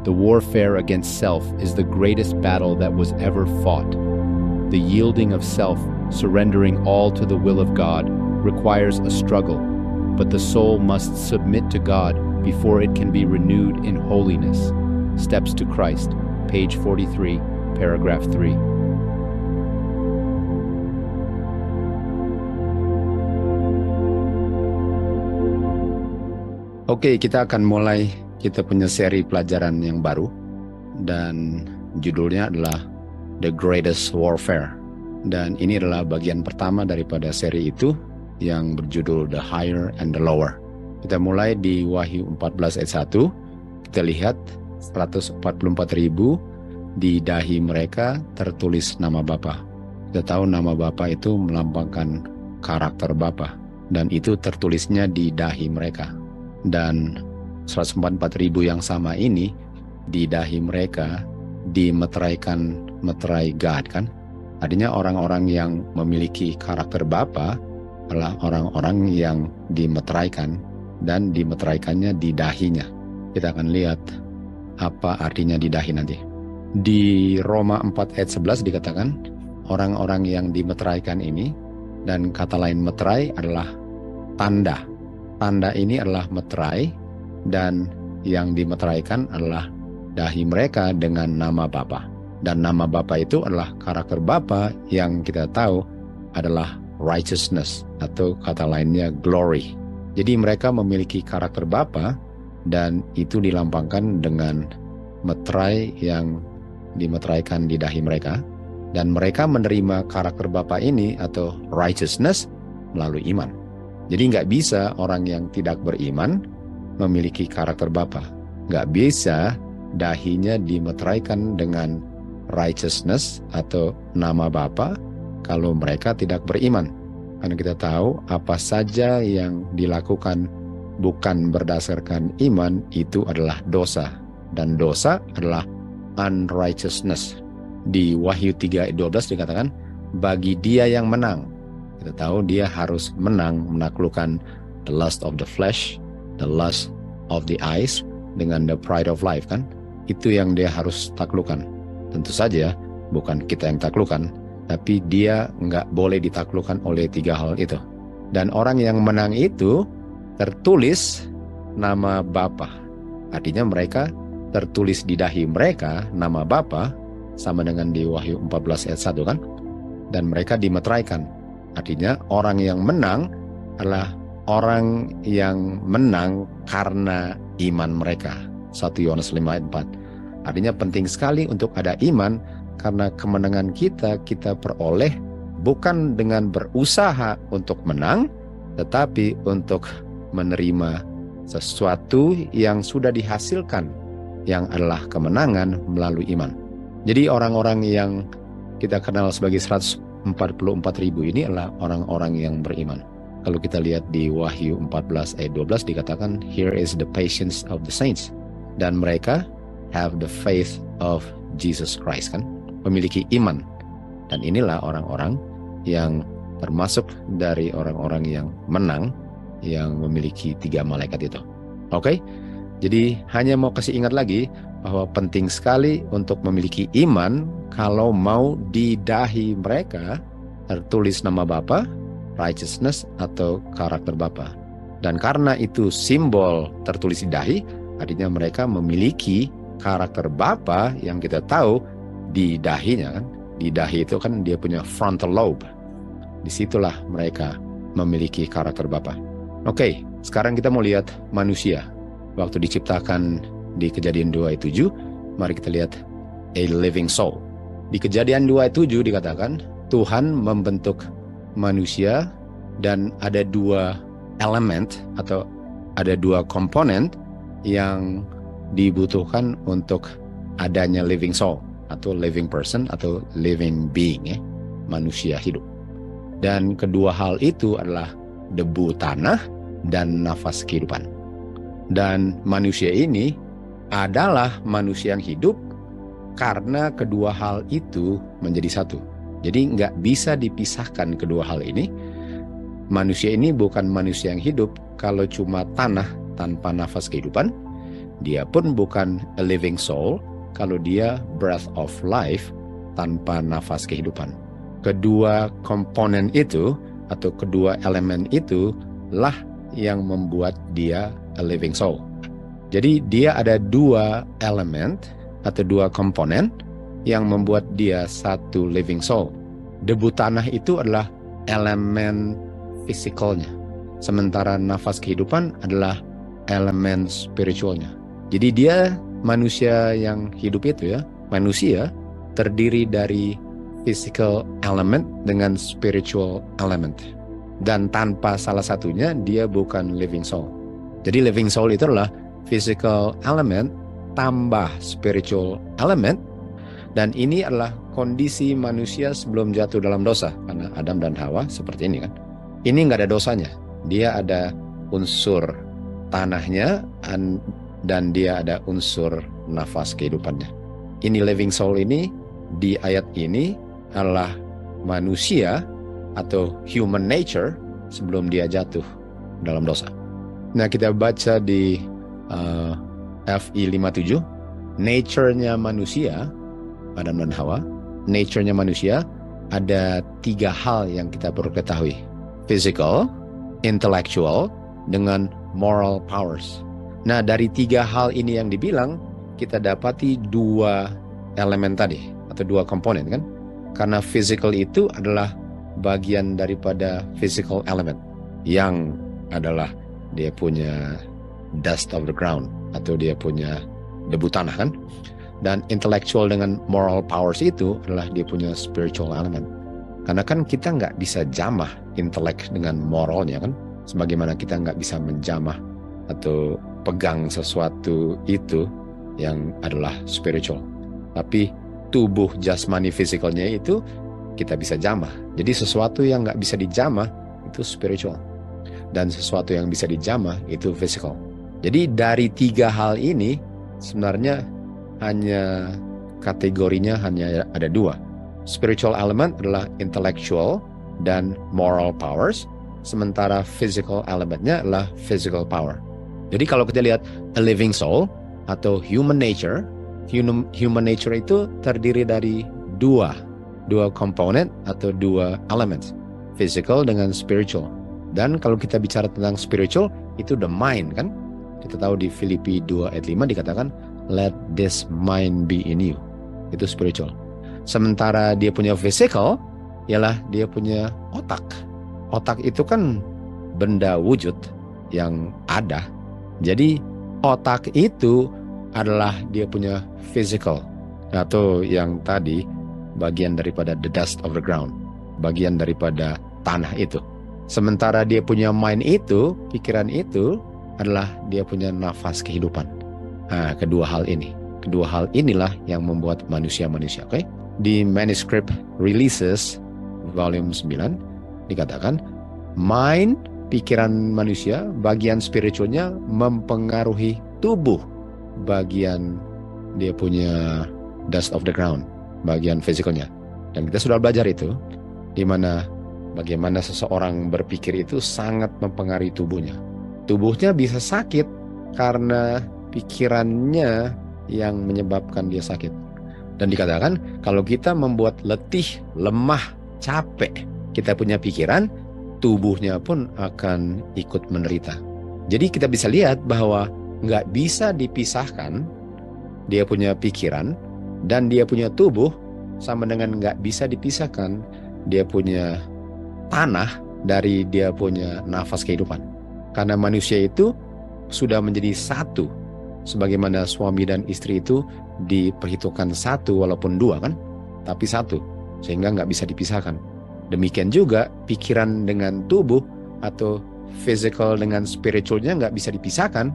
The warfare against self is the greatest battle that was ever fought. The yielding of self, surrendering all to the will of God, requires a struggle, but the soul must submit to God before it can be renewed in holiness. Steps to Christ, page 43, paragraph 3. Oke, kita akan mulai kita punya seri pelajaran yang baru dan judulnya adalah The Greatest Warfare. Dan ini adalah bagian pertama daripada seri itu yang berjudul The Higher and the Lower. Kita mulai di Wahyu 14 ayat 1. Kita lihat 144.000 di dahi mereka tertulis nama Bapa. Kita tahu nama Bapa itu melambangkan karakter Bapa dan itu tertulisnya di dahi mereka. Dan 144.000 yang sama ini di dahi mereka dimeteraikan meterai God kan. Artinya orang-orang yang memiliki karakter Bapa adalah orang-orang yang dimeteraikan dan dimeteraikannya di dahinya. Kita akan lihat apa artinya di dahi nanti. Di Roma 4 ayat 11 dikatakan orang-orang yang dimeteraikan ini, dan kata lain meterai adalah tanda. Tanda ini adalah meterai, dan yang dimeteraikan adalah dahi mereka dengan nama Bapa. Dan nama Bapa itu adalah karakter Bapa yang kita tahu adalah righteousness atau kata lainnya glory. Jadi mereka memiliki karakter Bapa dan itu dilambangkan dengan meterai yang dimeteraikan di dahi mereka. Dan mereka menerima karakter Bapa ini atau righteousness melalui iman. Jadi nggak bisa orang yang tidak beriman memiliki karakter Bapa. Nggak bisa dahinya dimeteraikan dengan righteousness atau nama Bapa kalau mereka tidak beriman. Karena kita tahu apa saja yang dilakukan bukan berdasarkan iman itu adalah dosa. Dan dosa adalah unrighteousness. Di Wahyu 3 ayat 12 dikatakan, bagi dia yang menang. Kita tahu dia harus menang menaklukkan the lust of the flesh, the lust of the eyes, dengan the pride of life kan. Itu yang dia harus taklukkan. Tentu saja bukan kita yang taklukkan, tapi dia nggak boleh ditaklukkan oleh 3 hal itu. Dan orang yang menang itu tertulis nama Bapa. Artinya mereka tertulis di dahi mereka nama Bapa, sama dengan di Wahyu 14 ayat 1 kan. Dan mereka dimeteraikan. Artinya orang yang menang adalah orang yang menang karena iman mereka. 1 Yohanes 5 ayat 4. Artinya penting sekali untuk ada iman, karena kemenangan kita peroleh bukan dengan berusaha untuk menang, tetapi untuk menerima sesuatu yang sudah dihasilkan, yang adalah kemenangan melalui iman. Jadi orang-orang yang kita kenal sebagai 144.000 ini adalah orang-orang yang beriman. Kalau kita lihat di Wahyu 14 ayat 12 dikatakan, here is the patience of the saints. Dan mereka have the faith of Jesus Christ kan, memiliki iman. Dan inilah orang-orang yang termasuk dari orang-orang yang menang, yang memiliki 3 malaikat itu. Oke? Jadi hanya mau kasih ingat lagi bahwa penting sekali untuk memiliki iman kalau mau di dahi mereka tertulis nama Bapa, righteousness atau karakter Bapa. Dan karena itu simbol tertulis di dahi, artinya mereka memiliki karakter Bapa yang kita tahu di dahinya kan. Di dahi itu kan dia punya frontal lobe. Disitulah mereka memiliki karakter Bapa. Oke, sekarang kita mau lihat manusia. Waktu diciptakan di Kejadian 2 ayat 7, mari kita lihat a living soul. Di Kejadian 2 ayat 7 dikatakan, Tuhan membentuk manusia dan ada 2 elemen atau ada 2 komponen yang dibutuhkan untuk adanya living soul atau living person atau living being ya, manusia hidup. Dan kedua hal itu adalah debu tanah dan nafas kehidupan. Dan manusia ini adalah manusia yang hidup karena kedua hal itu menjadi satu. Jadi nggak bisa dipisahkan kedua hal ini. Manusia ini bukan manusia yang hidup kalau cuma tanah tanpa nafas kehidupan. dia pun bukan a living soul kalau dia breath of life tanpa nafas kehidupan. Kedua komponen itu atau kedua elemen itu lah yang membuat dia a living soul. Jadi dia ada dua elemen atau dua komponen yang membuat dia satu living soul. Debu tanah itu adalah elemen fisikalnya, sementara nafas kehidupan adalah elemen spiritualnya. Jadi dia manusia yang hidup itu manusia terdiri dari physical element dengan spiritual element. Dan tanpa salah satunya dia bukan living soul. Jadi living soul itu adalah physical element tambah spiritual element. Dan ini adalah kondisi manusia sebelum jatuh dalam dosa. Karena Adam dan Hawa seperti ini kan. Ini nggak ada dosanya. Dia ada unsur tanahnya dan dia ada unsur nafas kehidupannya. Ini living soul ini di ayat ini adalah manusia atau human nature sebelum dia jatuh dalam dosa. Nah, kita baca di FI 57, nature-nya manusia, Adam dan Hawa, nature-nya manusia ada 3 hal yang kita perlu ketahui. Physical, intellectual, dengan moral powers. Nah, dari 3 hal ini yang dibilang, kita dapati 2 elemen tadi, atau 2 komponen kan? Karena physical itu adalah bagian daripada physical element, yang adalah dia punya dust of the ground, atau dia punya debu tanah kan? Dan intellectual dengan moral powers itu adalah dia punya spiritual element. Karena kan kita nggak bisa jamah intelek dengan moralnya kan? Sebagaimana kita nggak bisa menjamah atau pegang sesuatu itu yang adalah spiritual. Tapi tubuh jasmani fisikalnya itu kita bisa jamah. Jadi sesuatu yang nggak bisa dijamah itu spiritual. Dan sesuatu yang bisa dijamah itu physical. Jadi dari 3 hal ini sebenarnya hanya kategorinya hanya ada 2. Spiritual element adalah intellectual dan moral powers, sementara physical elementnya adalah physical power. Jadi kalau kita lihat a living soul atau human nature itu terdiri dari 2 komponen atau 2 elements, physical dengan spiritual. Dan kalau kita bicara tentang spiritual, itu the mind kan? Kita tahu di Filipi 2 ayat 5 dikatakan, let this mind be in you. Itu spiritual. Sementara dia punya physical, ialah dia punya otak. Otak itu kan benda wujud yang ada. Jadi otak itu adalah dia punya physical. Atau yang tadi, bagian daripada the dust of the ground. Bagian daripada tanah itu. Sementara dia punya mind itu, pikiran itu, adalah dia punya nafas kehidupan. Nah, kedua hal inilah yang membuat manusia-manusia. Okay? Di manuscript Releases volume 9 dikatakan mind, pikiran manusia, bagian spiritualnya mempengaruhi tubuh, bagian dia punya dust of the ground, bagian fisikalnya. Dan kita sudah belajar itu, di mana bagaimana seseorang berpikir itu sangat mempengaruhi tubuhnya. Tubuhnya bisa sakit karena pikirannya yang menyebabkan dia sakit. Dan dikatakan kalau kita membuat letih, lemah, capek, kita punya pikiran, tubuhnya pun akan ikut menderita. Jadi kita bisa lihat bahwa nggak bisa dipisahkan dia punya pikiran dan dia punya tubuh, sama dengan nggak bisa dipisahkan dia punya tanah dari dia punya nafas kehidupan. Karena manusia itu sudah menjadi satu. Sebagaimana suami dan istri itu diperhitungkan satu walaupun 2 kan, tapi satu, sehingga nggak bisa dipisahkan. Demikian juga pikiran dengan tubuh atau physical dengan spiritualnya nggak bisa dipisahkan.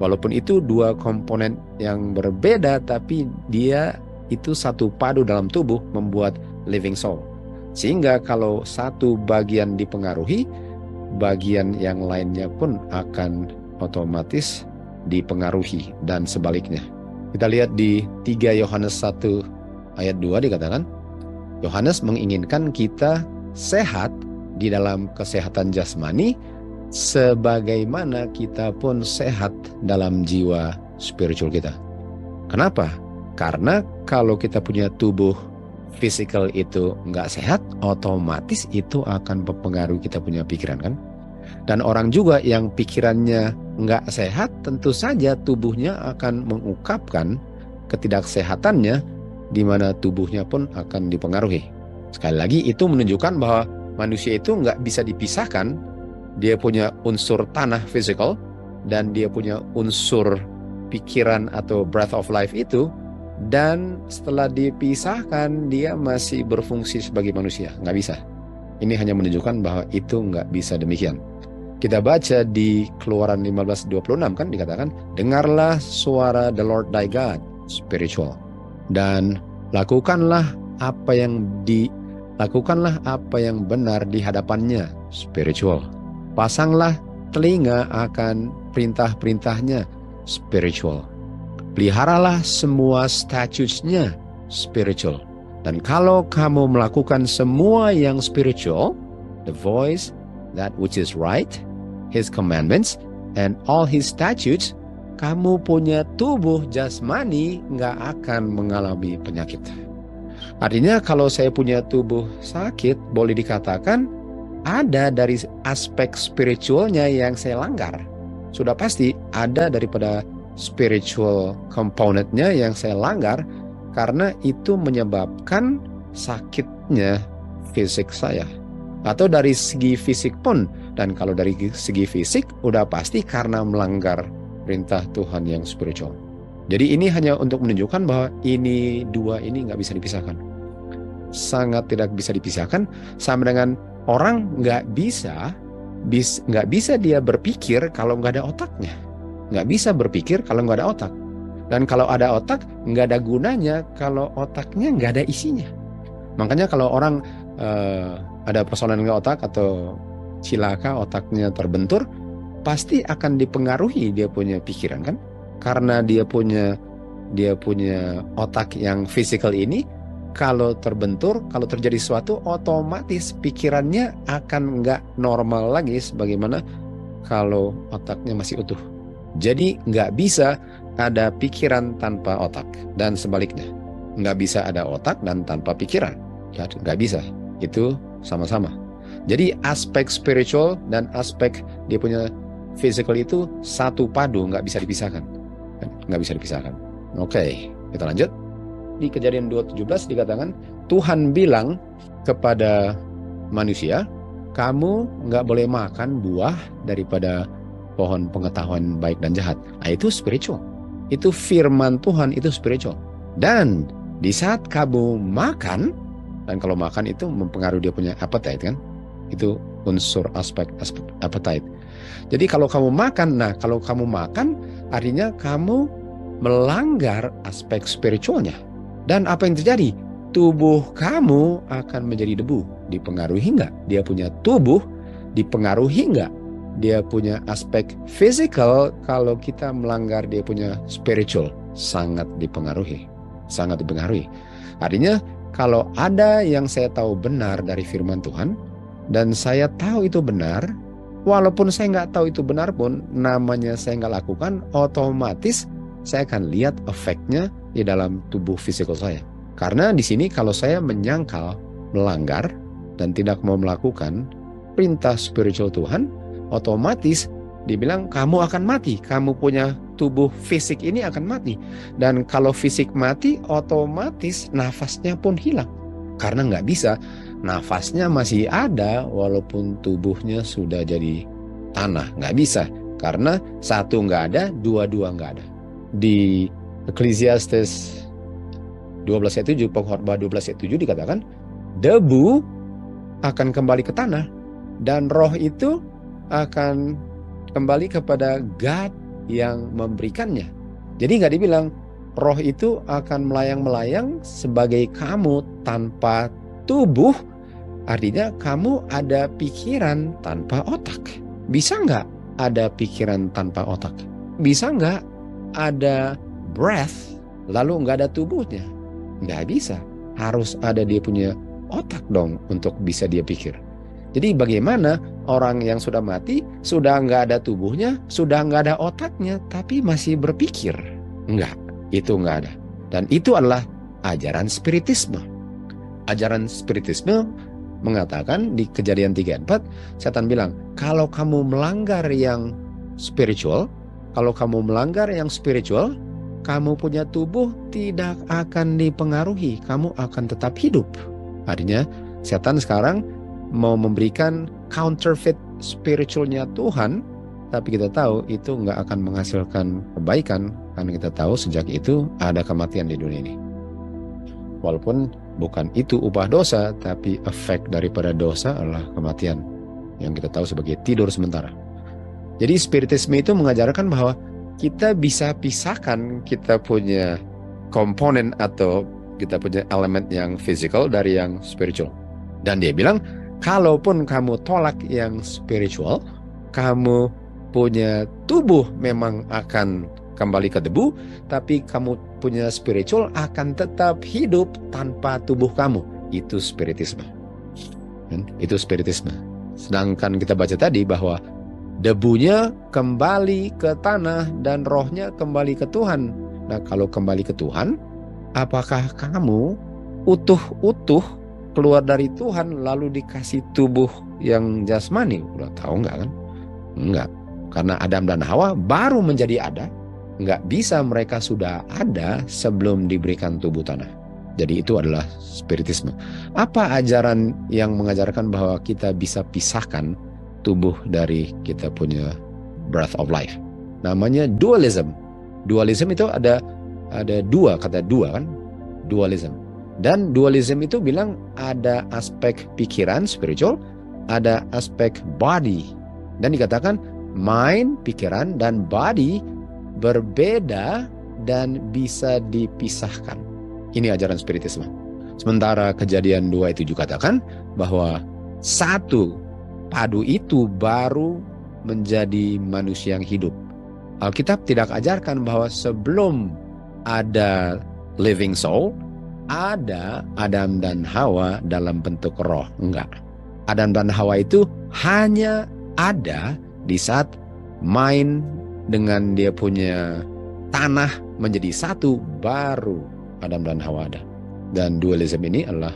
Walaupun itu 2 komponen yang berbeda, tapi dia itu satu padu dalam tubuh membuat living soul. Sehingga kalau satu bagian dipengaruhi, bagian yang lainnya pun akan otomatis dipengaruhi dan sebaliknya. Kita lihat di 3 Yohanes 1 ayat 2 dikatakan, Yohanes menginginkan kita sehat di dalam kesehatan jasmani sebagaimana kita pun sehat dalam jiwa spiritual kita. Kenapa? Karena kalau kita punya tubuh physical itu nggak sehat, otomatis itu akan mempengaruhi kita punya pikiran kan. Dan orang juga yang pikirannya nggak sehat, tentu saja tubuhnya akan mengungkapkan ketidaksehatannya, di mana tubuhnya pun akan dipengaruhi. Sekali lagi itu menunjukkan bahwa manusia itu nggak bisa dipisahkan. Dia punya unsur tanah physical dan dia punya unsur pikiran atau breath of life itu. Dan setelah dipisahkan, dia masih berfungsi sebagai manusia. Nggak bisa. Ini hanya menunjukkan bahwa itu nggak bisa demikian. Kita baca di Keluaran 15:26 kan dikatakan, dengarlah suara the Lord thy God, spiritual. Dan lakukanlah apa yang benar di hadapannya, spiritual. Pasanglah telinga akan perintah-perintahnya, spiritual. Peliharalah semua statutes-nya, spiritual. Dan kalau kamu melakukan semua yang spiritual, the voice, that which is right, his commandments, and all his statutes, kamu punya tubuh jasmani nggak akan mengalami penyakit. Artinya kalau saya punya tubuh sakit, boleh dikatakan ada dari aspek spiritualnya yang saya langgar. Sudah pasti ada daripada spiritual componentnya yang saya langgar, karena itu menyebabkan sakitnya fisik saya. Atau dari segi fisik pun, dan kalau dari segi fisik udah pasti karena melanggar perintah Tuhan yang spiritual. Jadi ini hanya untuk menunjukkan bahwa dua ini nggak bisa dipisahkan. Sangat tidak bisa dipisahkan, sama dengan orang nggak bisa dia berpikir kalau nggak ada otaknya. Nggak bisa berpikir kalau nggak ada otak. Dan kalau ada otak, nggak ada gunanya kalau otaknya nggak ada isinya. Makanya kalau orang ada persoalan nggak otak atau cilaka otaknya terbentur, pasti akan dipengaruhi dia punya pikiran kan? Karena dia punya otak yang physical ini, kalau terbentur, kalau terjadi sesuatu, otomatis pikirannya akan nggak normal lagi sebagaimana kalau otaknya masih utuh. Jadi nggak bisa ada pikiran tanpa otak, dan sebaliknya. Nggak bisa ada otak dan tanpa pikiran. Nggak bisa. Itu sama-sama. Jadi aspek spiritual dan aspek dia punya physical itu satu padu, nggak bisa dipisahkan. Nggak bisa dipisahkan. Oke, kita lanjut. Di Kejadian 2:17 dikatakan, Tuhan bilang kepada manusia, kamu nggak boleh makan buah daripada pohon pengetahuan baik dan jahat. Nah, itu spiritual. Itu firman Tuhan, itu spiritual. Dan di saat kamu makan, dan kalau makan itu mempengaruhi dia punya appetite kan? Itu unsur aspek appetite. Jadi kalau kamu makan, artinya kamu melanggar aspek spiritualnya. Dan apa yang terjadi? Tubuh kamu akan menjadi debu. Dipengaruhi nggak? Dia punya tubuh, dipengaruhi nggak? Dia punya aspek physical, kalau kita melanggar dia punya spiritual, sangat dipengaruhi. Sangat dipengaruhi. Artinya kalau ada yang saya tahu benar dari firman Tuhan, dan saya tahu itu benar, walaupun saya nggak tahu itu benar pun, namanya saya nggak lakukan, otomatis saya akan lihat efeknya di dalam tubuh fisikal saya. Karena di sini kalau saya menyangkal, melanggar, dan tidak mau melakukan perintah spiritual Tuhan, otomatis dibilang kamu akan mati. Kamu punya tubuh fisik ini akan mati. Dan kalau fisik mati, otomatis nafasnya pun hilang. Karena nggak bisa, nafasnya masih ada walaupun tubuhnya sudah jadi tanah. Nggak bisa, karena satu nggak ada, dua nggak ada. Di Ecclesiastes 12:7, Pengkhotbah 12:7 dikatakan, debu akan kembali ke tanah, dan roh itu akan kembali kepada God yang memberikannya. Jadi nggak dibilang roh itu akan melayang-melayang sebagai kamu tanpa tubuh. Artinya kamu ada pikiran tanpa otak. Bisa nggak ada pikiran tanpa otak? Bisa nggak ada breath lalu nggak ada tubuhnya? Nggak bisa. Harus ada dia punya otak dong untuk bisa dia pikir. Jadi bagaimana orang yang sudah mati, sudah nggak ada tubuhnya, sudah nggak ada otaknya, tapi masih berpikir? Enggak, itu nggak ada. Dan itu adalah ajaran spiritisme. Ajaran spiritisme mengatakan di Kejadian 3:4, setan bilang, kalau kamu melanggar yang spiritual, kamu punya tubuh tidak akan dipengaruhi, kamu akan tetap hidup. Artinya setan sekarang mau memberikan counterfeit spiritualnya Tuhan, tapi kita tahu itu nggak akan menghasilkan kebaikan, karena kita tahu sejak itu ada kematian di dunia ini. Walaupun bukan itu upah dosa, tapi efek daripada dosa adalah kematian, yang kita tahu sebagai tidur sementara. Jadi spiritisme itu mengajarkan bahwa kita bisa pisahkan kita punya komponen atau kita punya elemen yang physical dari yang spiritual. Dan dia bilang, kalaupun kamu tolak yang spiritual, kamu punya tubuh memang akan kembali ke debu, tapi kamu punya spiritual akan tetap hidup tanpa tubuh kamu. Itu spiritisme. Itu spiritisme. Sedangkan kita baca tadi bahwa debunya kembali ke tanah dan rohnya kembali ke Tuhan. Nah, kalau kembali ke Tuhan, apakah kamu utuh-utuh keluar dari Tuhan lalu dikasih tubuh yang jasmani? Udah tahu nggak kan? Enggak. Karena Adam dan Hawa baru menjadi ada. Nggak bisa mereka sudah ada sebelum diberikan tubuh tanah. Jadi itu adalah spiritisme. Apa ajaran yang mengajarkan bahwa kita bisa pisahkan tubuh dari kita punya breath of life? Namanya dualism. Dualism itu ada dua, kata dua kan? Dualism. Dan dualism itu bilang ada aspek pikiran, spiritual, ada aspek body. Dan dikatakan mind, pikiran, dan body berbeda dan bisa dipisahkan. Ini ajaran spiritisme. Sementara Kejadian 2 itu juga katakan bahwa satu padu itu baru menjadi manusia yang hidup. Alkitab tidak ajarkan bahwa sebelum ada living soul, ada Adam dan Hawa dalam bentuk roh. Enggak. Adam dan Hawa itu hanya ada di saat mind dengan dia punya tanah menjadi satu, baru Adam dan Hawa ada. Dan dualism ini adalah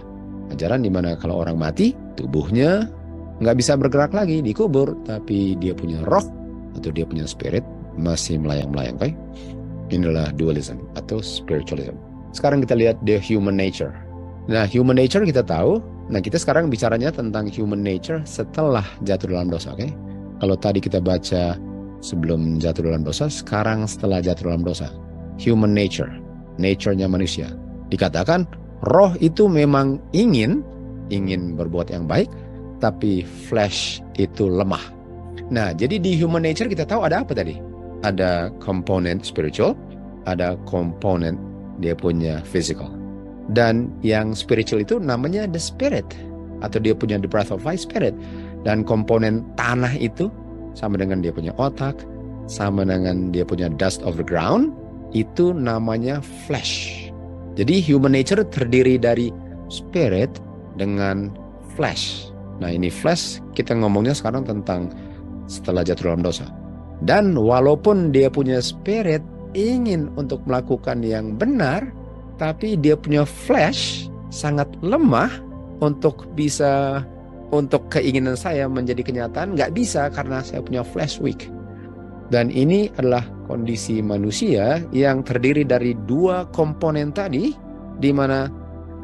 ajaran di mana kalau orang mati, tubuhnya nggak bisa bergerak lagi, dikubur, tapi dia punya roh atau dia punya spirit masih melayang-melayang. Okay? Inilah dualism atau spiritualism. Sekarang kita lihat the human nature. Nah, human nature kita tahu. Nah, kita sekarang bicaranya tentang human nature setelah jatuh dalam dosa. Okay? Kalau tadi kita baca sebelum jatuh dalam dosa, sekarang setelah jatuh dalam dosa. Human nature, nature-nya manusia. Dikatakan roh itu memang ingin berbuat yang baik, tapi flesh itu lemah. Nah, jadi di human nature kita tahu ada apa tadi? Ada komponen spiritual, ada komponen dia punya physical. Dan yang spiritual itu namanya the spirit, atau dia punya the breath of life, spirit. Dan komponen tanah itu sama dengan dia punya otak, sama dengan dia punya dust of the ground, itu namanya flesh. Jadi human nature terdiri dari spirit dengan flesh. Nah, ini flesh kita ngomongnya sekarang tentang setelah jatuh dalam dosa. Dan walaupun dia punya spirit ingin untuk melakukan yang benar, tapi dia punya flesh sangat lemah untuk bisa, untuk keinginan saya menjadi kenyataan, nggak bisa karena saya punya flesh weak. Dan ini adalah kondisi manusia yang terdiri dari dua komponen tadi, di mana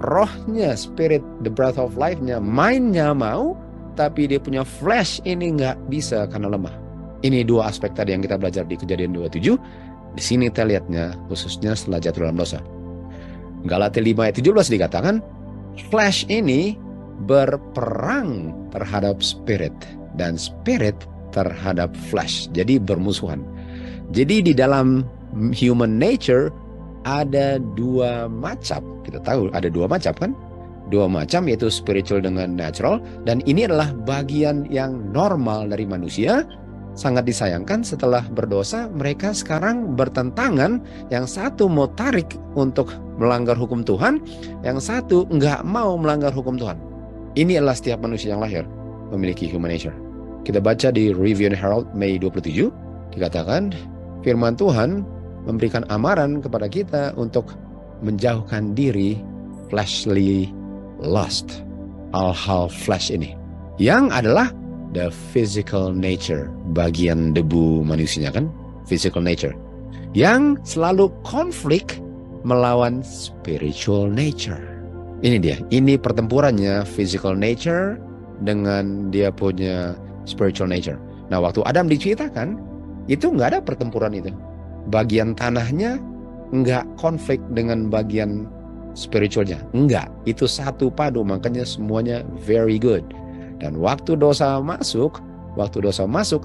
rohnya, spirit, the breath of life-nya, mind-nya mau, tapi dia punya flesh ini nggak bisa karena lemah. Ini dua aspek tadi yang kita belajar di Kejadian 27. Di sini kita lihatnya khususnya setelah jatuh dalam dosa. Galatia 5 ayat 17 dikatakan, flesh ini berperang terhadap spirit dan spirit terhadap flesh. Jadi bermusuhan. Jadi di dalam human nature ada dua macam. Kita tahu ada dua macam kan? Dua macam, yaitu spiritual dengan natural. Dan ini adalah bagian yang normal dari manusia. Sangat disayangkan setelah berdosa mereka sekarang bertentangan. Yang satu mau tarik untuk melanggar hukum Tuhan, yang satu nggak mau melanggar hukum Tuhan. Ini adalah setiap manusia yang lahir. memiliki human nature. Kita baca di Review and Herald Mei 27, dikatakan firman Tuhan memberikan amaran kepada kita untuk menjauhkan diri fleshly lust, hal-hal flesh ini, yang adalah the physical nature, bagian debu manusianya kan, physical nature, yang selalu konflik melawan spiritual nature. Ini dia, ini pertempurannya physical nature dengan dia punya spiritual nature. Nah, waktu Adam diciptakan, itu nggak ada pertempuran itu. Bagian tanahnya nggak konflik dengan bagian spiritualnya. Enggak, itu satu padu, makanya semuanya very good. Dan waktu dosa masuk,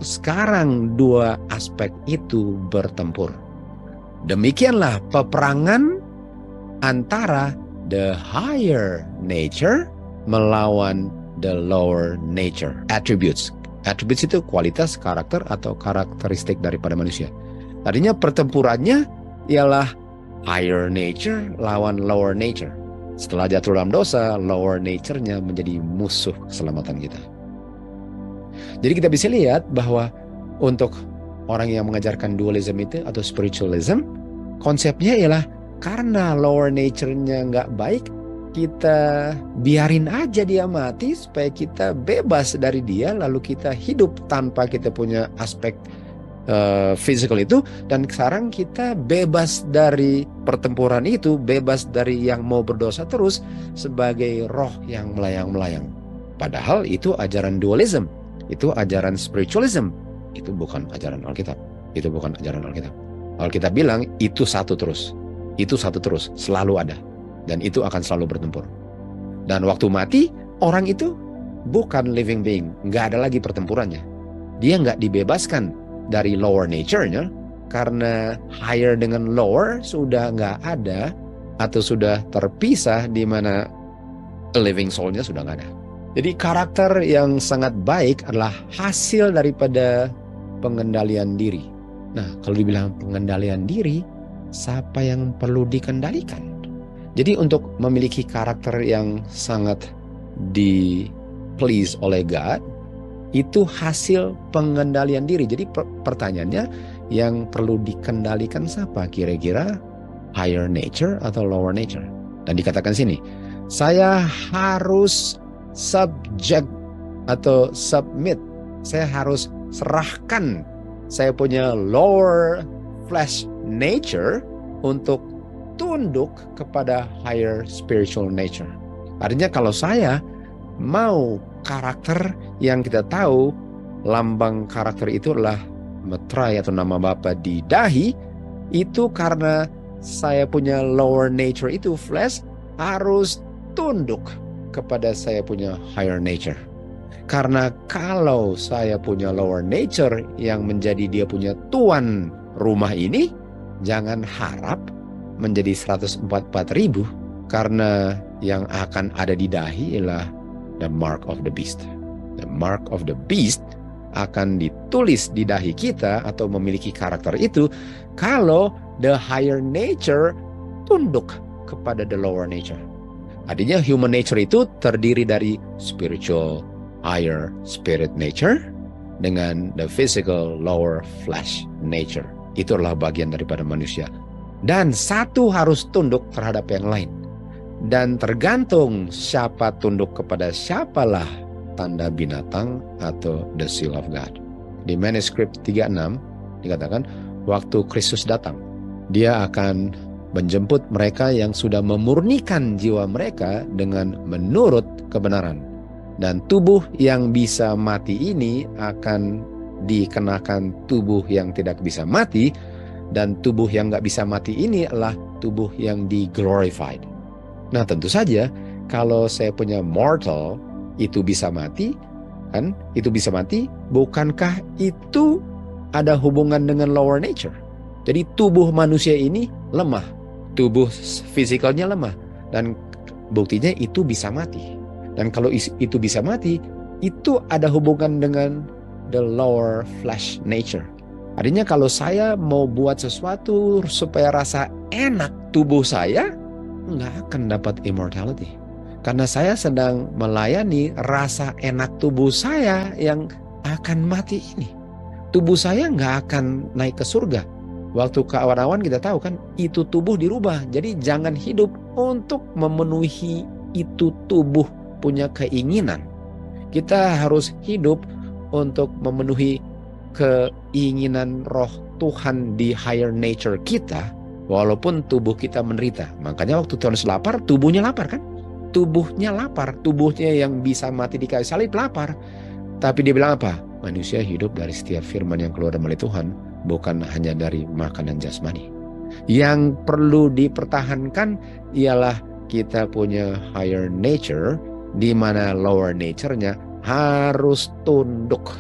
sekarang dua aspek itu bertempur. Demikianlah peperangan antara the higher nature melawan the lower nature. Attributes itu kualitas, karakter, atau karakteristik daripada manusia. Tadinya pertempurannya ialah higher nature lawan lower nature. Setelah jatuh dalam dosa, lower nature-nya menjadi musuh keselamatan kita. Jadi kita bisa lihat bahwa untuk orang yang mengajarkan dualism itu atau spiritualism, konsepnya ialah karena lower nature-nya nggak baik, kita biarin aja dia mati supaya kita bebas dari dia, lalu kita hidup tanpa kita punya aspek physical itu, dan sekarang kita bebas dari pertempuran itu, bebas dari yang mau berdosa terus sebagai roh yang melayang-melayang. Padahal itu ajaran dualism, itu ajaran spiritualism, itu bukan ajaran Alkitab. Itu bukan ajaran Alkitab. Alkitab bilang itu satu terus, selalu ada, dan itu akan selalu bertempur. Dan waktu mati, orang itu bukan living being, nggak ada lagi pertempurannya. Dia nggak dibebaskan dari lower nature-nya, karena higher dengan lower sudah nggak ada atau sudah terpisah, di mana living soul-nya sudah nggak ada. Jadi karakter yang sangat baik adalah hasil daripada pengendalian diri. Nah, kalau dibilang pengendalian diri, siapa yang perlu dikendalikan? Jadi untuk memiliki karakter yang sangat di-please oleh God, itu hasil pengendalian diri. Jadi pertanyaannya, yang perlu dikendalikan siapa? Kira-kira higher nature atau lower nature? Dan dikatakan sini, saya harus subject atau submit. Saya harus serahkan saya punya lower flesh nature untuk tunduk kepada higher spiritual nature. Artinya kalau saya mau karakter yang kita tahu lambang karakter itu adalah metrai atau nama Bapa di dahi, itu karena saya punya lower nature itu flesh harus tunduk kepada saya punya higher nature. Karena kalau saya punya lower nature yang menjadi dia punya tuan rumah ini, jangan harap menjadi 144.000, karena yang akan ada di dahi ialah the mark of the beast. The mark of the beast akan ditulis di dahi kita atau memiliki karakter itu kalau the higher nature tunduk kepada the lower nature. Artinya human nature itu terdiri dari spiritual higher spirit nature dengan the physical lower flesh nature. Itu adalah bagian daripada manusia. Dan satu harus tunduk terhadap yang lain. Dan tergantung siapa tunduk kepada siapalah tanda binatang atau the seal of God. Di manuskrip 36 dikatakan waktu Kristus datang, dia akan menjemput mereka yang sudah memurnikan jiwa mereka dengan menurut kebenaran. Dan tubuh yang bisa mati ini akan dikenakan tubuh yang tidak bisa mati, dan tubuh yang nggak bisa mati ini adalah tubuh yang di-glorified. Nah, tentu saja kalau saya punya mortal itu bisa mati, kan? Itu bisa mati, bukankah itu ada hubungan dengan lower nature? Jadi tubuh manusia ini lemah, tubuh fisikalnya lemah, dan buktinya itu bisa mati. Dan kalau itu bisa mati, itu ada hubungan dengan the lower flesh nature. Artinya kalau saya mau buat sesuatu supaya rasa enak tubuh saya, nggak akan dapat immortality. Karena saya sedang melayani rasa enak tubuh saya yang akan mati ini. Tubuh saya nggak akan naik ke surga. Waktu ke awan-awan kita tahu kan, itu tubuh dirubah. Jadi jangan hidup untuk memenuhi itu tubuh punya keinginan. Kita harus hidup untuk memenuhi keinginan roh Tuhan di higher nature kita, walaupun tubuh kita menderita. Makanya waktu Tuhan lapar, tubuhnya lapar kan? Tubuhnya lapar, tubuhnya yang bisa mati di kayu salib lapar. Tapi dia bilang apa? Manusia hidup dari setiap firman yang keluar dari Tuhan, bukan hanya dari makanan jasmani. Yang perlu dipertahankan ialah kita punya higher nature, di mana lower nature-nya harus tunduk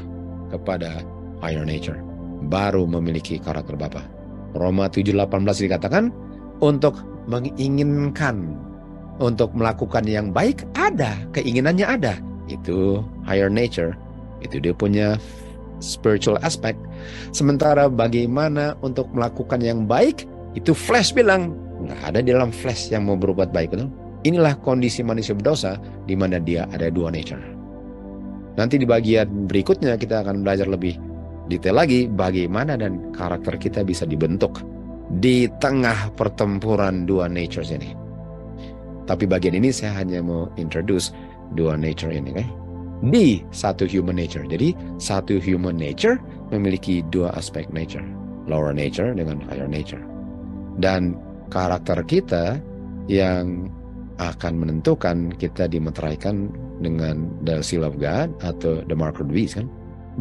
kepada higher nature, baru memiliki karakter Bapa. Roma 7:18 dikatakan, untuk menginginkan untuk melakukan yang baik ada, keinginannya ada. Itu higher nature, itu dia punya spiritual aspect. Sementara bagaimana untuk melakukan yang baik, itu flesh bilang, nggak ada di dalam flesh yang mau berbuat baik. Betul? Inilah kondisi manusia berdosa, di mana dia ada dua nature. Nanti di bagian berikutnya kita akan belajar lebih detail lagi bagaimana dan karakter kita bisa dibentuk di tengah pertempuran dua natures ini. Tapi bagian ini saya hanya mau introduce dua nature ini, okay? Di satu human nature. Jadi satu human nature memiliki dua aspek nature, lower nature dengan higher nature. Dan karakter kita yang akan menentukan kita dimeteraikan dengan the seal of God atau the mark of the beast kan.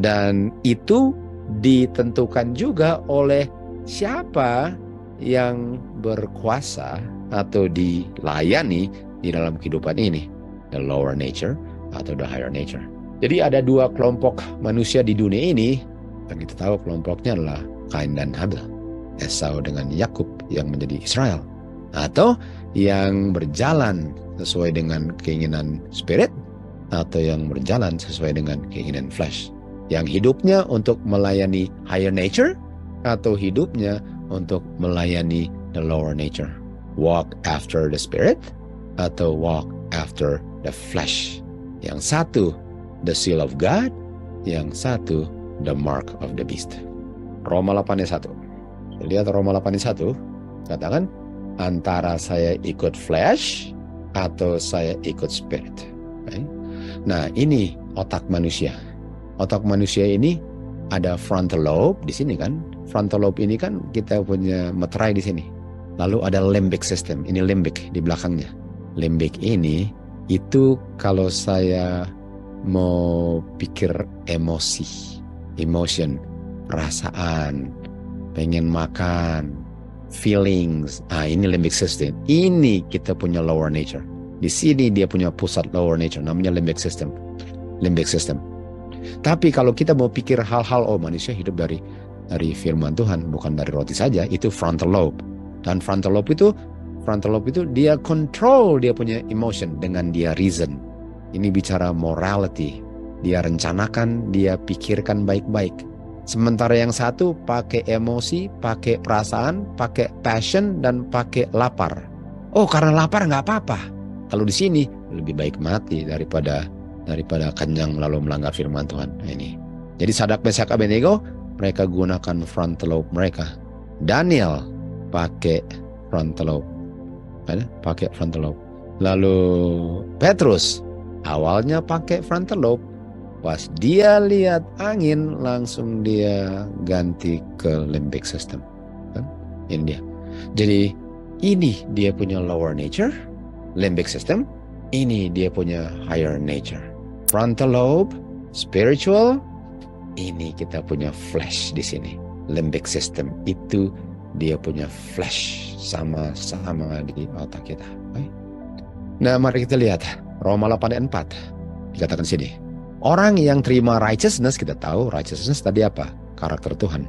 Dan itu ditentukan juga oleh siapa yang berkuasa atau dilayani di dalam kehidupan ini, the lower nature atau the higher nature. Jadi ada dua kelompok manusia di dunia ini, dan kita tahu kelompoknya adalah Kain dan Habel, Esau dengan Yakub yang menjadi Israel, atau yang berjalan sesuai dengan keinginan spirit atau yang berjalan sesuai dengan keinginan flesh, yang hidupnya untuk melayani higher nature atau hidupnya untuk melayani the lower nature. Walk after the spirit atau walk after the flesh. Yang satu the seal of God, yang satu the mark of the beast. Roma 8:1. Lihat Roma 8:1 katakan, antara saya ikut flesh atau saya ikut spirit. Okay? Nah, ini otak manusia. Otak manusia ini ada frontal lobe di sini kan. Frontal lobe ini kan kita punya meterai di sini. Lalu ada limbic system, ini limbic di belakangnya. Limbic ini itu kalau saya mau pikir emosi, emotion, perasaan, pengen makan, feelings. Ini limbic system. Ini kita punya lower nature. Di sini dia punya pusat lower nature, namanya limbic system. Limbic system. Tapi kalau kita mau pikir hal-hal, manusia hidup dari firman Tuhan, bukan dari roti saja, itu frontal lobe. Dan frontal lobe itu dia control dia punya emotion dengan dia reason. Ini bicara morality. Dia rencanakan, dia pikirkan baik-baik. Sementara yang satu pakai emosi, pakai perasaan, pakai passion, dan pakai lapar. Karena lapar nggak apa-apa. Kalau di sini lebih baik mati daripada kenyang lalu melanggar firman Tuhan. Ini. Jadi Sadrak, Mesak, Abednego mereka gunakan frontal lobe mereka. Daniel pakai frontal lobe. Pakai frontal lobe. Lalu Petrus awalnya pakai frontal lobe. Pas dia lihat angin, langsung dia ganti ke limbic system. Kan? Ini dia. Jadi ini dia punya lower nature, limbic system. Ini dia punya higher nature. Frontal lobe, spiritual. Ini kita punya flesh di sini. Limbic system itu dia punya flesh sama-sama di otak kita. Okay? Nah, mari kita lihat Roma 8:4. Dikatakan sini. Orang yang terima righteousness, kita tahu righteousness tadi apa? Karakter Tuhan.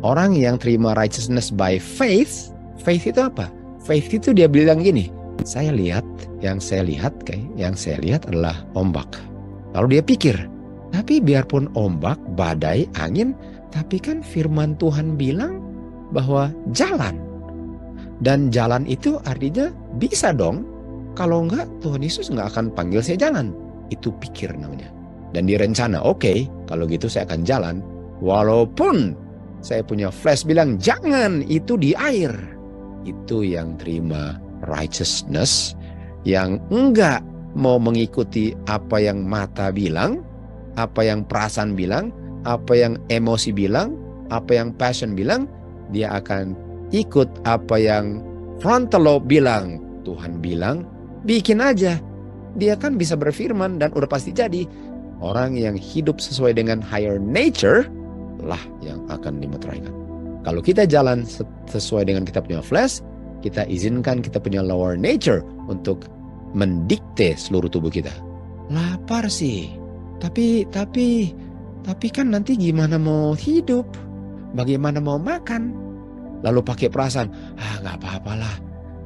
Orang yang terima righteousness by faith, faith itu apa? Faith itu dia bilang gini, yang saya lihat adalah ombak. Lalu dia pikir, tapi biarpun ombak, badai, angin, tapi kan firman Tuhan bilang bahwa jalan. Dan jalan itu artinya bisa dong Kalau enggak, Tuhan Yesus nggak akan panggil saya jalan. Itu pikir namanya. Dan direncana, oke, kalau gitu saya akan jalan. Walaupun saya punya flesh bilang, jangan, itu di air. Itu yang terima righteousness, yang enggak mau mengikuti apa yang mata bilang, apa yang perasaan bilang, apa yang emosi bilang, apa yang passion bilang. Dia akan ikut apa yang frontal lobe bilang. Tuhan bilang, bikin aja. Dia kan bisa berfirman dan udah pasti jadi. Orang yang hidup sesuai dengan higher nature lah yang akan dimeteraikan. Kalau kita jalan sesuai dengan kita punya flesh, kita izinkan kita punya lower nature untuk mendikte seluruh tubuh kita. Lapar sih, tapi kan nanti gimana mau hidup? Bagaimana mau makan? Lalu pakai perasaan, nggak apa-apalah,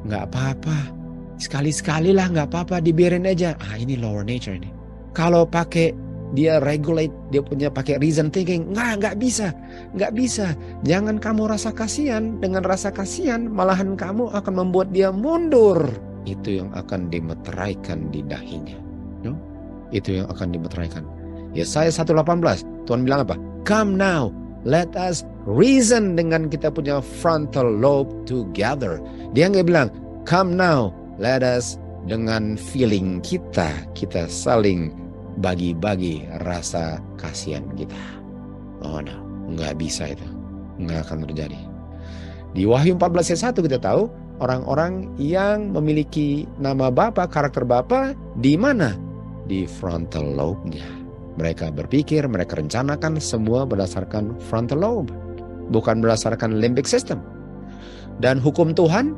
nggak apa-apa. Sekali-sekali lah nggak apa-apa, dibiarin aja. Ini lower nature nih. Kalau pakai dia regulate, dia punya pakai reason thinking, nggak bisa. Jangan kamu rasa kasihan. Dengan rasa kasihan, malahan kamu akan membuat dia mundur. Itu yang akan dimeteraikan di dahinya. No? Itu yang akan dimeteraikan. Yesaya 1:18, Tuhan bilang apa? Come now, let us reason dengan kita punya frontal lobe together. Dia nggak bilang, come now, let us dengan feeling kita saling bagi-bagi rasa kasihan kita. Oh no, nggak bisa itu. Nggak akan terjadi. Di Wahyu 14 ayat 1 kita tahu, orang-orang yang memiliki nama Bapa, karakter Bapa, di mana? Di frontal lobe-nya. Mereka berpikir, mereka rencanakan semua berdasarkan frontal lobe. Bukan berdasarkan limbic system. Dan hukum Tuhan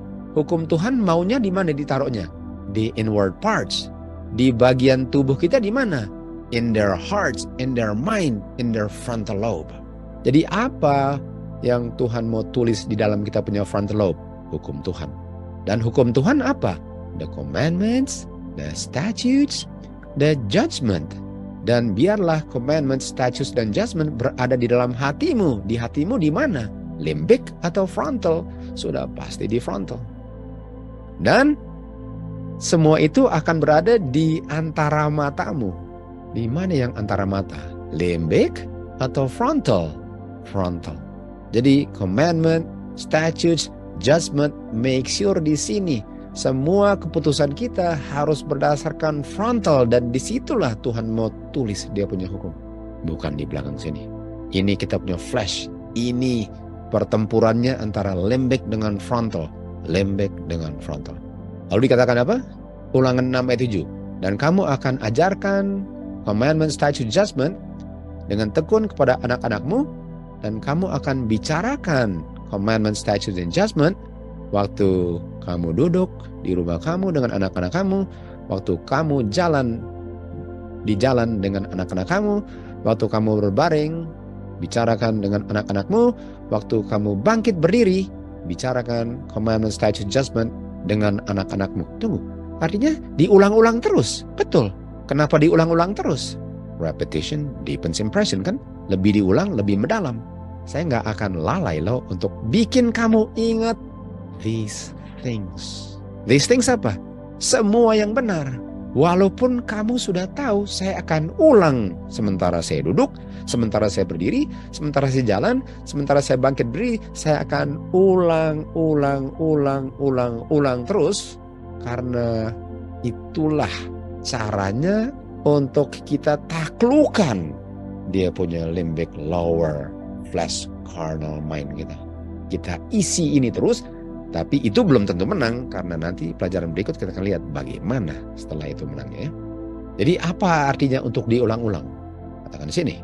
maunya di mana ditaruhnya? Di inward parts. Di bagian tubuh kita di mana? In their hearts, in their mind, in their frontal lobe. Jadi apa yang Tuhan mau tulis di dalam kita punya frontal lobe? Hukum Tuhan. Dan hukum Tuhan apa? The commandments, the statutes, the judgment. Dan biarlah commandment, statutes, dan judgment berada di dalam hatimu. Di hatimu di mana? Limbic atau frontal? Sudah pasti di frontal. Dan semua itu akan berada di antara matamu. Di mana yang antara mata? Limbic atau frontal? Frontal. Jadi commandment, statutes, judgment, make sure di sini. Semua keputusan kita harus berdasarkan frontal, dan disitulah Tuhan mau tulis dia punya hukum. Bukan di belakang sini. Ini kita punya flesh. Ini pertempurannya antara limbic dengan frontal. Limbic dengan frontal. Lalu dikatakan apa? Ulangan 6 ayat 7. Dan kamu akan ajarkan commandment, statute, judgment dengan tekun kepada anak-anakmu, dan kamu akan bicarakan commandment, statute, dan judgment waktu kamu duduk di rumah kamu dengan anak-anak kamu, waktu kamu di jalan dengan anak-anak kamu, waktu kamu berbaring, bicarakan dengan anak-anakmu, waktu kamu bangkit berdiri, bicarakan commandment, statute, judgment dengan anak-anakmu. Tunggu, artinya diulang-ulang terus. Betul. Kenapa diulang-ulang terus? Repetition deepens impression, kan? Lebih diulang, lebih mendalam. Saya nggak akan lalai loh untuk bikin kamu ingat these things. These things apa? Semua yang benar. Walaupun kamu sudah tahu, saya akan ulang. Sementara saya duduk, sementara saya berdiri, sementara saya jalan, sementara saya bangkit berdiri, saya akan ulang terus. Karena itulah caranya untuk kita taklukkan dia punya limbic lower flesh carnal mind kita. Kita isi ini terus. Tapi itu belum tentu menang, karena nanti pelajaran berikut kita akan lihat bagaimana setelah itu menangnya. Jadi apa artinya untuk diulang-ulang? Katakan di sini.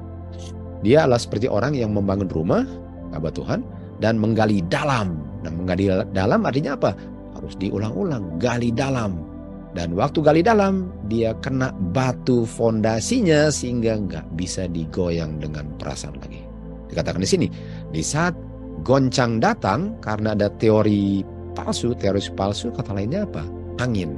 Dia adalah seperti orang yang membangun rumah, hamba Tuhan, dan menggali dalam. Nah, menggali dalam artinya apa? Harus diulang-ulang, gali dalam. Dan waktu gali dalam, dia kena batu fondasinya sehingga nggak bisa digoyang dengan perasaan lagi. Dikatakan di sini, di saat goncang datang, karena ada teori palsu, kata lainnya apa? Angin.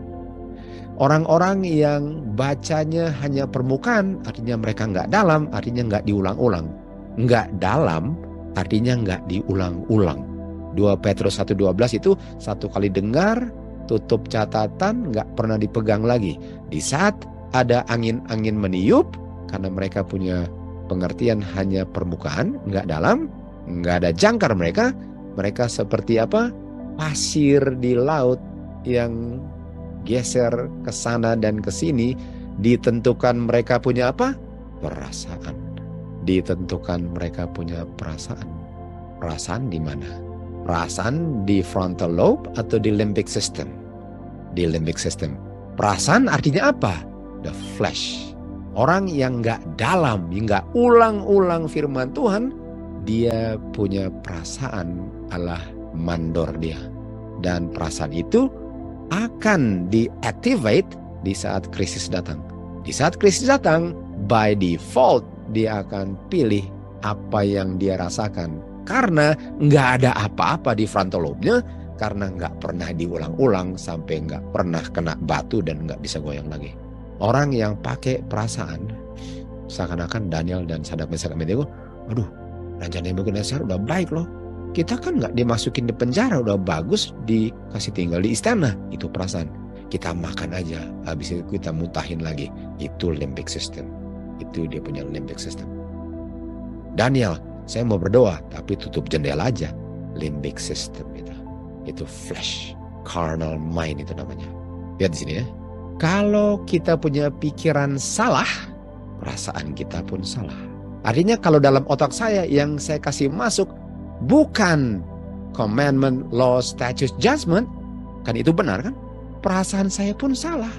Orang-orang yang bacanya hanya permukaan, artinya mereka nggak dalam, artinya nggak diulang-ulang. Nggak dalam, artinya nggak diulang-ulang. 2 Petrus 1:12 itu satu kali dengar, tutup catatan, nggak pernah dipegang lagi. Di saat ada angin-angin meniup, karena mereka punya pengertian hanya permukaan, nggak dalam, nggak ada jangkar mereka seperti apa? Pasir di laut yang geser ke sana dan ke sini. Ditentukan mereka punya apa? Perasaan. Ditentukan mereka punya perasaan. Perasaan di mana? Perasaan di frontal lobe atau di limbic system? Di limbic system. Perasaan artinya apa? The flesh. Orang yang nggak dalam, yang nggak ulang-ulang firman Tuhan, dia punya perasaan Allah mandor dia. Dan perasaan itu akan diactivate di saat krisis datang. Di saat krisis datang, by default dia akan pilih apa yang dia rasakan. Karena nggak ada apa-apa di frontal lobe-nya, karena nggak pernah diulang-ulang sampai nggak pernah kena batu dan nggak bisa goyang lagi. Orang yang pakai perasaan, seakan-akan Daniel dan Sadrak Mesak Abednego, aduh, Raja Nebukadnezar udah baik loh. Kita kan nggak dimasukin di penjara, udah bagus dikasih tinggal di istana. Itu perasaan. Kita makan aja, habis itu kita muntahin lagi. Itu limbic system. Itu dia punya limbic system. Daniel, saya mau berdoa, tapi tutup jendela aja. Limbic system itu. Itu flesh, carnal mind itu namanya. Lihat di sini ya. Kalau kita punya pikiran salah, perasaan kita pun salah. Artinya kalau dalam otak saya yang saya kasih masuk bukan commandment, law, statutes, judgment, kan itu benar kan? Perasaan saya pun salah.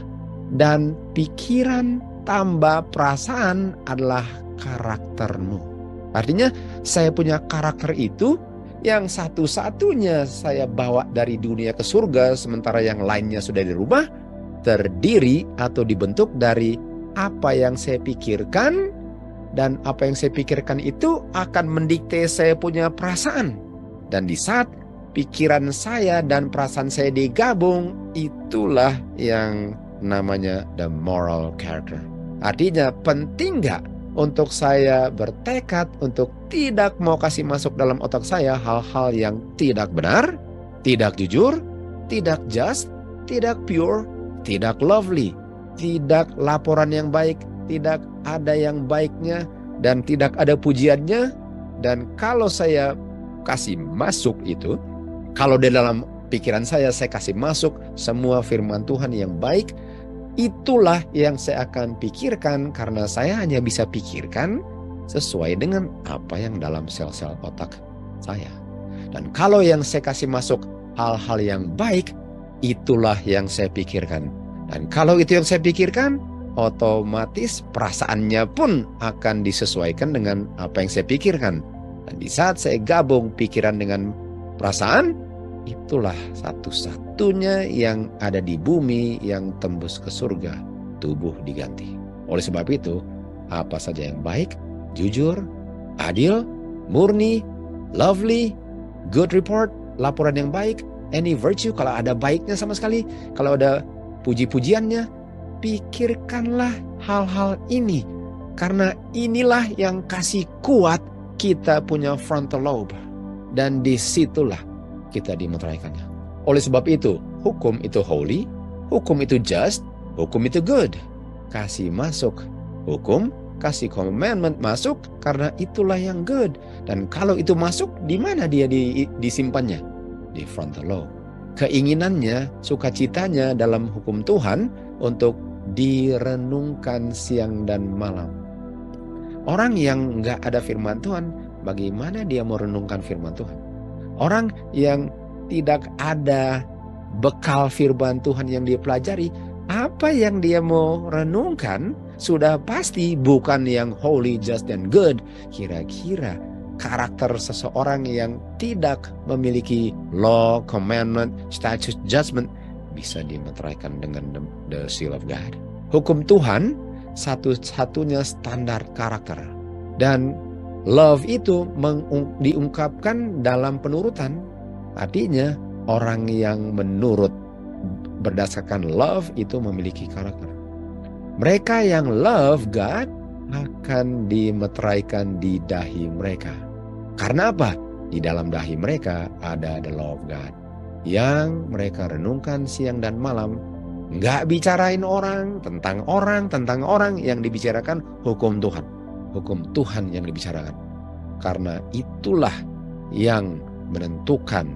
Dan pikiran tambah perasaan adalah karaktermu. Artinya saya punya karakter itu yang satu-satunya saya bawa dari dunia ke surga, sementara yang lainnya sudah dirubah, terdiri atau dibentuk dari apa yang saya pikirkan, dan apa yang saya pikirkan itu akan mendikte saya punya perasaan. Dan di saat pikiran saya dan perasaan saya digabung, itulah yang namanya the moral character. Artinya penting gak untuk saya bertekad untuk tidak mau kasih masuk dalam otak saya hal-hal yang tidak benar, tidak jujur, tidak just, tidak pure, tidak lovely, tidak laporan yang baik, tidak ada yang baiknya, dan tidak ada pujiannya. Dan kalau saya kasih masuk itu, kalau di dalam pikiran saya kasih masuk semua firman Tuhan yang baik, itulah yang saya akan pikirkan, karena saya hanya bisa pikirkan sesuai dengan apa yang dalam sel-sel otak saya. Dan kalau yang saya kasih masuk hal-hal yang baik, itulah yang saya pikirkan. Dan kalau itu yang saya pikirkan, otomatis perasaannya pun akan disesuaikan dengan apa yang saya pikirkan. Dan di saat saya gabung pikiran dengan perasaan, itulah satu-satunya yang ada di bumi yang tembus ke surga, tubuh diganti. Oleh sebab itu, apa saja yang baik, jujur, adil, murni, lovely, good report, laporan yang baik, any virtue, kalau ada baiknya sama sekali, kalau ada puji-pujiannya, pikirkanlah hal-hal ini. Karena inilah yang kasih kuat kita punya frontal lobe. Dan disitulah kita dimeteraikannya. Oleh sebab itu, hukum itu holy, hukum itu just, hukum itu good. Kasih masuk hukum, kasih commandment masuk, karena itulah yang good. Dan kalau itu masuk, di mana dia disimpannya? Di frontal lobe. Keinginannya, sukacitanya dalam hukum Tuhan untuk direnungkan siang dan malam. Orang yang nggak ada firman Tuhan, bagaimana dia mau renungkan firman Tuhan? Orang yang tidak ada bekal firman Tuhan yang dia pelajari, apa yang dia mau renungkan sudah pasti bukan yang holy, just, and good. Kira-kira karakter seseorang yang tidak memiliki law, commandment, statute, judgment bisa dimeteraikan dengan the seal of God. Hukum Tuhan satu-satunya standar karakter. Dan love itu diungkapkan dalam penurutan. Artinya orang yang menurut berdasarkan love itu memiliki karakter. Mereka yang love God akan dimeteraikan di dahi mereka. Karena apa? Di dalam dahi mereka ada the law of God. yang mereka renungkan siang dan malam. Nggak bicarain orang, tentang orang, yang dibicarakan hukum Tuhan. Hukum Tuhan yang dibicarakan. Karena itulah yang menentukan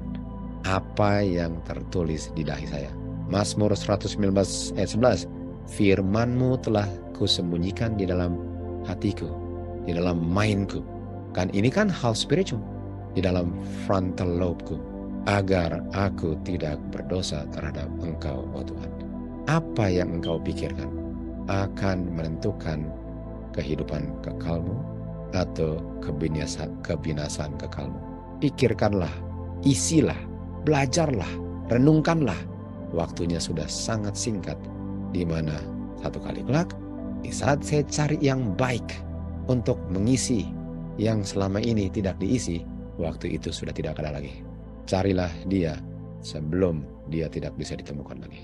apa yang tertulis di dahi saya. Mazmur 119 ayat 11. Firman-Mu telah kusembunyikan di dalam hatiku, di dalam mindku. Kan ini kan hal spiritual. Di dalam frontal lobe-ku. Agar aku tidak berdosa terhadap Engkau, oh Tuhan. Apa yang Engkau pikirkan akan menentukan kehidupan kekalmu atau kebinasaan kekalmu. Pikirkanlah, isilah, belajarlah, renungkanlah. Waktunya sudah sangat singkat, di mana satu kali kelak, di saat saya cari yang baik untuk mengisi yang selama ini tidak diisi, waktu itu sudah tidak ada lagi. Carilah dia sebelum dia tidak bisa ditemukan lagi.